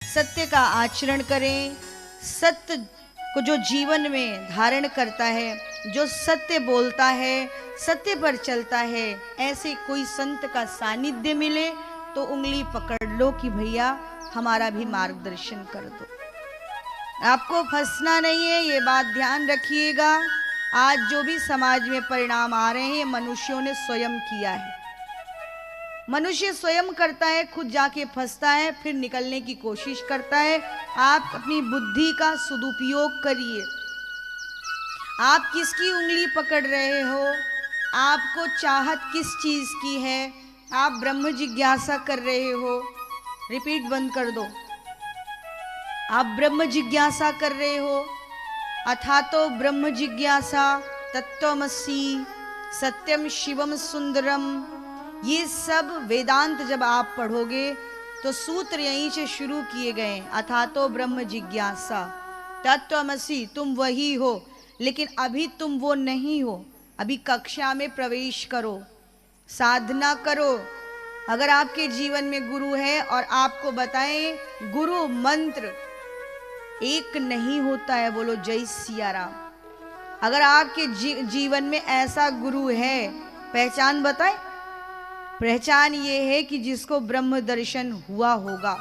सत्य का आचरण करें। सत्य को जो जीवन में धारण करता है, जो सत्य बोलता है, सत्य पर चलता है, ऐसे कोई संत का सानिध्य मिले तो उंगली पकड़ लो कि भैया हमारा भी मार्गदर्शन कर दो। आपको फंसना नहीं है, ये बात ध्यान रखिएगा। आज जो भी समाज में परिणाम आ रहे हैं, मनुष्यों ने स्वयं किया है। मनुष्य स्वयं करता है, खुद जाके फंसता है, फिर निकलने की कोशिश करता है। आप अपनी बुद्धि का सदुपयोग करिए। आप किसकी उंगली पकड़ रहे हो? आपको चाहत किस चीज की है? आप ब्रह्म जिज्ञासा कर रहे हो। रिपीट बंद कर दो। आप ब्रह्म जिज्ञासा कर रहे हो। अथा तो ब्रह्म जिज्ञासा तत्वमसि सत्यम शिवम सुंदरम, ये सब वेदांत जब आप पढ़ोगे तो सूत्र यहीं से शुरू किए गए। अथा तो ब्रह्म जिज्ञासा तत्वमसि, तुम वही हो, लेकिन अभी तुम वो नहीं हो। अभी कक्षा में प्रवेश करो, साधना करो। अगर आपके जीवन में गुरु है और आपको बताएं गुरु मंत्र एक नहीं होता है, बोलो जय सिया राम। अगर आपके जीवन में ऐसा गुरु है, पहचान बताएं। पहचान ये है कि जिसको ब्रह्म दर्शन हुआ होगा,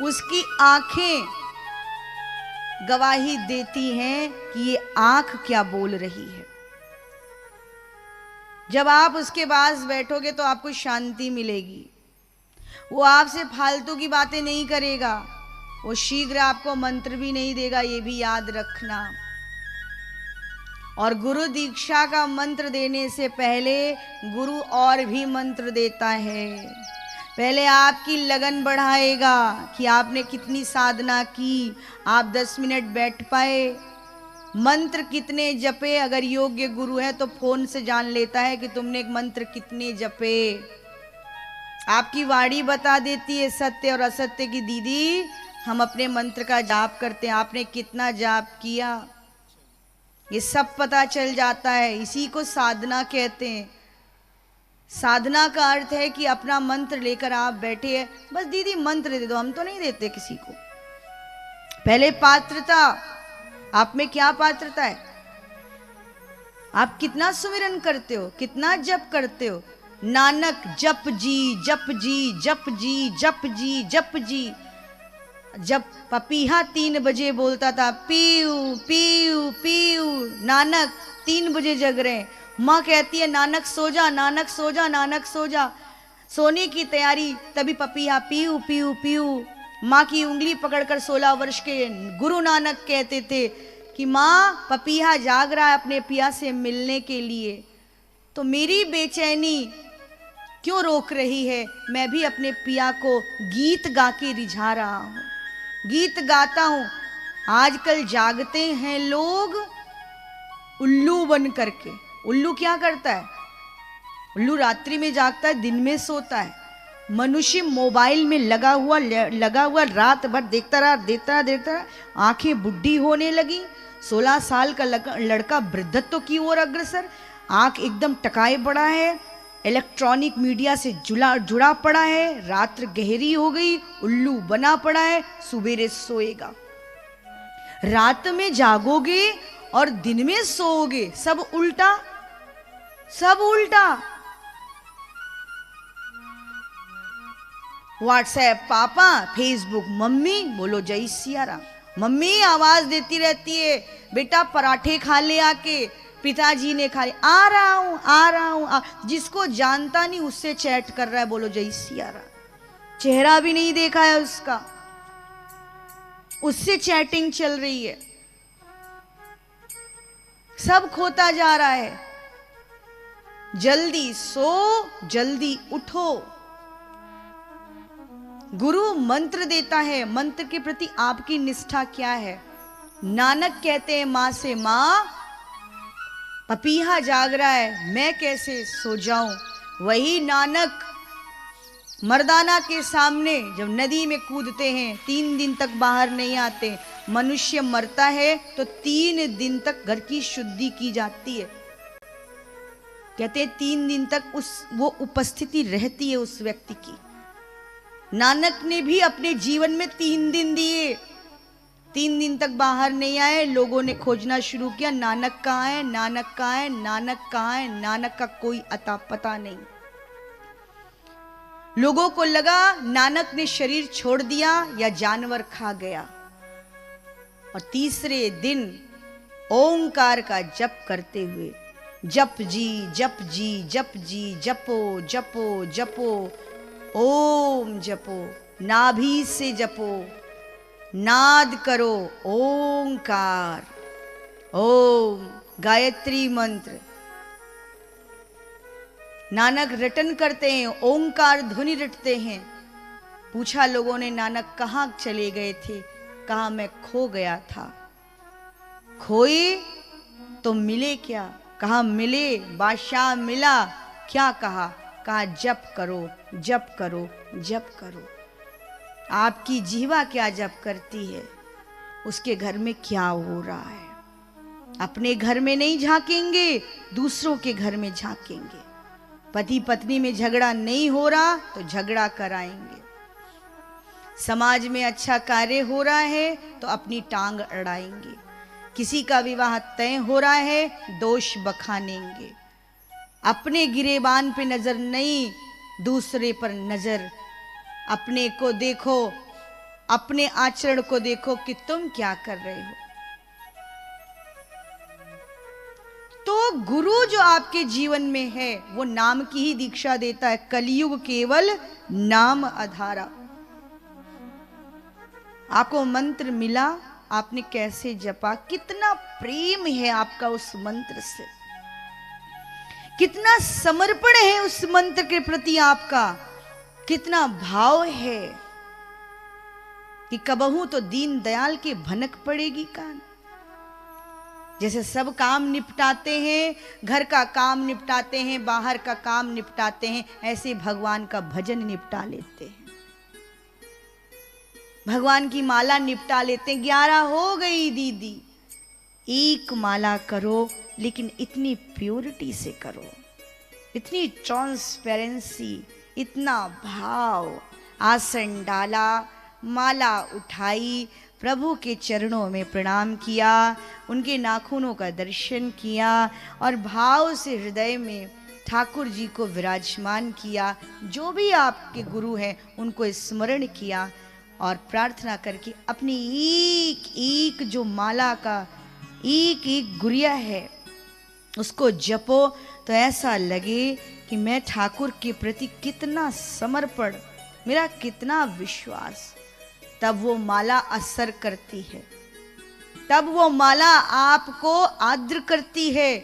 उसकी आंखें गवाही देती हैं कि ये आंख क्या बोल रही है। जब आप उसके पास बैठोगे तो आपको शांति मिलेगी। वो आपसे फालतू की बातें नहीं करेगा, वो शीघ्र आपको मंत्र भी नहीं देगा, ये भी याद रखना। और गुरु दीक्षा का मंत्र देने से पहले गुरु और भी मंत्र देता है। पहले आपकी लगन बढ़ाएगा कि आपने कितनी साधना की, आप 10 मिनट बैठ पाए, मंत्र कितने जपे। अगर योग्य गुरु है तो फोन से जान लेता है कि तुमने मंत्र कितने जपे। आपकी वाणी बता देती है सत्य और असत्य की, दीदी हम अपने मंत्र का जाप करते हैं, आपने कितना जाप किया, ये सब पता चल जाता है। इसी को साधना कहते हैं। साधना का अर्थ है कि अपना मंत्र लेकर आप बैठे हैं, बस दीदी मंत्र दे दो, हम तो नहीं देते किसी को। पहले पात्रता, आप में क्या पात्रता है? आप कितना सुमिरन करते हो, कितना जप करते हो? नानक जप जी जप जी जप जी जप जी जप जी। जब पपीहा 3 बजे बोलता था पीऊ पीऊ पीऊ, नानक 3 बजे जग रहे। माँ कहती है नानक सो जा, नानक सो जा, नानक सो जा। सोने की तैयारी, तभी पपीहा पीऊ पीऊ पीऊ। माँ की उंगली पकड़कर 16 वर्ष के गुरु नानक कहते थे कि माँ पपीहा जाग रहा है अपने पिया से मिलने के लिए, तो मेरी बेचैनी क्यों रोक रही है? मैं भी अपने पिया को गीत गा के रिझा रहा हूँ, गीत गाता हूँ। आजकल जागते हैं लोग उल्लू बन करके। उल्लू क्या करता है? उल्लू रात्रि में जागता है, दिन में सोता है। मनुष्य मोबाइल में लगा हुआ रात भर देखता रहा, आंखें बुढ़ी होने लगी। 16 साल का लड़का वृद्धत्व की ओर अग्रसर, आंख एकदम टकाए पड़ा है, इलेक्ट्रॉनिक मीडिया से जुड़ा पड़ा है, रात्र गहरी हो गई, उल्लू बना पड़ा है, सुबेरे सोएगा। रात में जागोगे और दिन में सोओगे, सब उल्टा, सब उल्टा। व्हाट्सएप पापा, फेसबुक मम्मी, बोलो जय सिया राम। मम्मी आवाज देती रहती है, बेटा पराठे खा ले आके, पिताजी ने खा ले, आ रहा हूं आ रहा हूं। जिसको जानता नहीं उससे चैट कर रहा है, बोलो जय सिया राम। चेहरा भी नहीं देखा है उसका, उससे चैटिंग चल रही है। सब खोता जा रहा है। जल्दी सो, जल्दी उठो। गुरु मंत्र देता है, मंत्र के प्रति आपकी निष्ठा क्या है? नानक कहते हैं मां से, मां पपीहा जाग रहा है, मैं कैसे सो जाऊं? वही नानक मर्दाना के सामने जब नदी में कूदते हैं, 3 दिन तक बाहर नहीं आते। मनुष्य मरता है तो 3 दिन तक घर की शुद्धि की जाती है। कहते हैं 3 दिन तक वो उपस्थिति रहती है उस व्यक्ति की। नानक ने भी अपने जीवन में 3 दिन दिए, 3 दिन तक बाहर नहीं आए। लोगों ने खोजना शुरू किया, नानक कहाँ है, नानक कहाँ है, नानक कहाँ है। नानक का कोई अता पता नहीं। लोगों को लगा नानक ने शरीर छोड़ दिया या जानवर खा गया। और तीसरे दिन ओंकार का जप करते हुए, जप जी जप जी जप जी, जपो जपो जपो, ओम जपो, नाभि से जपो, नाद करो ओंकार, ओम गायत्री मंत्र। नानक रटन करते हैं, ओंकार ध्वनि रटते हैं। पूछा लोगों ने, नानक कहाँ चले गए थे? कहा, मैं खो गया था। खोए तो मिले क्या? कहा मिले, बादशाह मिला। क्या कहा? कहा जप करो जप करो जप करो। आपकी जीवा क्या जप करती है, उसके घर में क्या हो रहा है। अपने घर में नहीं झांकेंगे, दूसरों के घर में झांकेंगे। पति पत्नी में झगड़ा नहीं हो रहा तो झगड़ा कराएंगे। समाज में अच्छा कार्य हो रहा है तो अपनी टांग अड़ाएंगे। किसी का विवाह तय हो रहा है, दोष बखानेंगे। अपने गिरेबान पे नजर नहीं, दूसरे पर नजर। अपने को देखो, अपने आचरण को देखो कि तुम क्या कर रहे हो। तो गुरु जो आपके जीवन में है वो नाम की ही दीक्षा देता है। कलयुग केवल नाम आधारा। आपको मंत्र मिला, आपने कैसे जपा, कितना प्रेम है आपका उस मंत्र से, कितना समर्पण है उस मंत्र के प्रति आपका, कितना भाव है कि कबहू तो दीन दयाल के भनक पड़ेगी कान। जैसे सब काम निपटाते हैं, घर का काम निपटाते हैं, बाहर का काम निपटाते हैं, ऐसे भगवान का भजन निपटा लेते हैं। भगवान की माला निपटा लेते हैं। 11 हो गई दीदी, एक माला करो, लेकिन इतनी प्योरिटी से करो, इतनी ट्रांसपेरेंसी, इतना भाव। आसन डाला, माला उठाई, प्रभु के चरणों में प्रणाम किया, उनके नाखूनों का दर्शन किया और भाव से हृदय में ठाकुर जी को विराजमान किया। जो भी आपके गुरु हैं उनको स्मरण किया और प्रार्थना करके अपनी एक एक जो माला का एक एक गुरिया है उसको जपो, तो ऐसा लगे कि मैं ठाकुर के प्रति कितना समर्पण, मेरा कितना विश्वास। तब वो माला असर करती है, तब वो माला आपको आर्द्र करती है,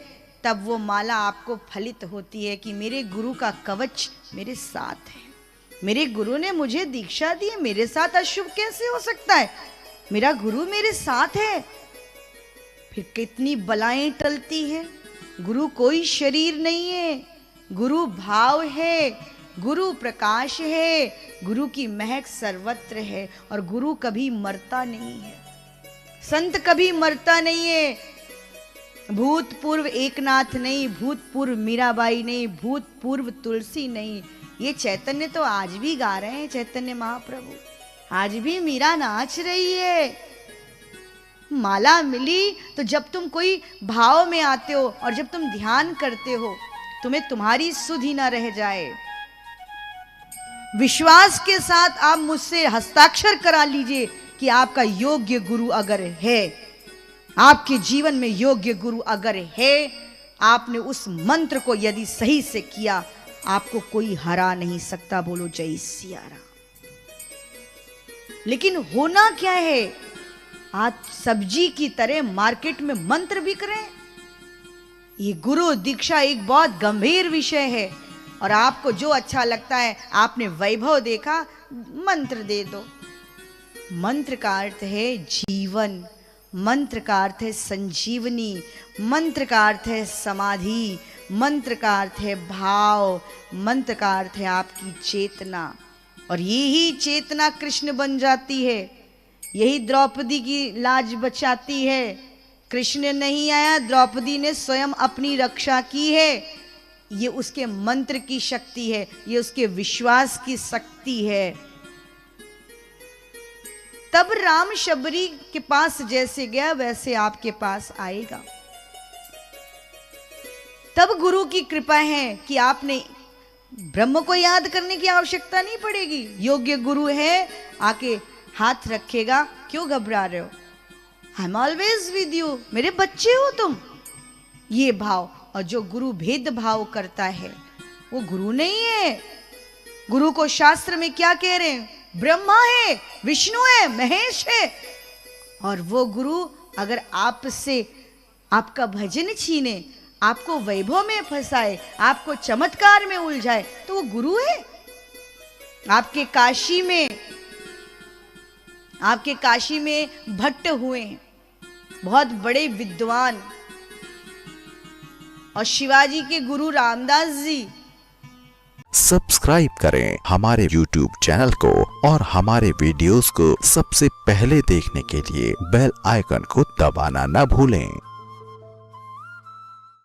तब वो माला आपको फलित होती है कि मेरे गुरु का कवच मेरे साथ है। मेरे गुरु ने मुझे दीक्षा दी, मेरे साथ अशुभ कैसे हो सकता है? मेरा गुरु मेरे साथ है, फिर कितनी बलाएं टलती है। गुरु कोई शरीर नहीं है, गुरु भाव है, गुरु प्रकाश है, गुरु की महक सर्वत्र है और गुरु कभी मरता नहीं है। संत कभी मरता नहीं है। भूतपूर्व एकनाथ नहीं, भूतपूर्व मीराबाई नहीं, भूतपूर्व तुलसी नहीं। ये चैतन्य तो आज भी गा रहे हैं, चैतन्य महाप्रभु आज भी मीरा नाच रही है। माला मिली तो जब तुम कोई भाव में आते हो और जब तुम ध्यान करते हो, तुम्हें तुम्हारी सुध ही ना रह जाए। विश्वास के साथ आप मुझसे हस्ताक्षर करा लीजिए कि आपका योग्य गुरु अगर है, आपके जीवन में योग्य गुरु अगर है, आपने उस मंत्र को यदि सही से किया, आपको कोई हरा नहीं सकता। बोलो जय सिया राम। लेकिन होना क्या है, आज सब्जी की तरह मार्केट में मंत्र बिक रहे हैं। ये गुरु दीक्षा एक बहुत गंभीर विषय है और आपको जो अच्छा लगता है, आपने वैभव देखा, मंत्र दे दो। मंत्र का अर्थ है जीवन, मंत्र का अर्थ है संजीवनी, मंत्र का अर्थ है समाधि, मंत्र का अर्थ है भाव, मंत्र का अर्थ है आपकी चेतना। और यही चेतना कृष्ण बन जाती है, यही द्रौपदी की लाज बचाती है। कृष्ण नहीं आया, द्रौपदी ने स्वयं अपनी रक्षा की है। ये उसके मंत्र की शक्ति है, ये उसके विश्वास की शक्ति है। तब राम शबरी के पास जैसे गया वैसे आपके पास आएगा। तब गुरु की कृपा है कि आपने ब्रह्म को याद करने की आवश्यकता नहीं पड़ेगी। योग्य गुरु है, आके हाथ रखेगा, क्यों घबरा रहे हो, I am always with you, मेरे बच्चे हो तुम, ये भाव। और जो गुरु भेदभाव करता है वो गुरु नहीं है। गुरु को शास्त्र में क्या कह रहे हैं, ब्रह्मा है, विष्णु है, महेश है। और वो गुरु अगर आपसे आपका भजन छीने, आपको वैभव में फंसाए, आपको चमत्कार में उलझाए, तो वो गुरु है। आपके काशी में भट्ट हुए हैं, बहुत बड़े विद्वान, और शिवाजी के गुरु रामदास जी। सब्सक्राइब करें हमारे YouTube चैनल को और हमारे वीडियोस को सबसे पहले देखने के लिए बेल आइकन को दबाना न भूलें।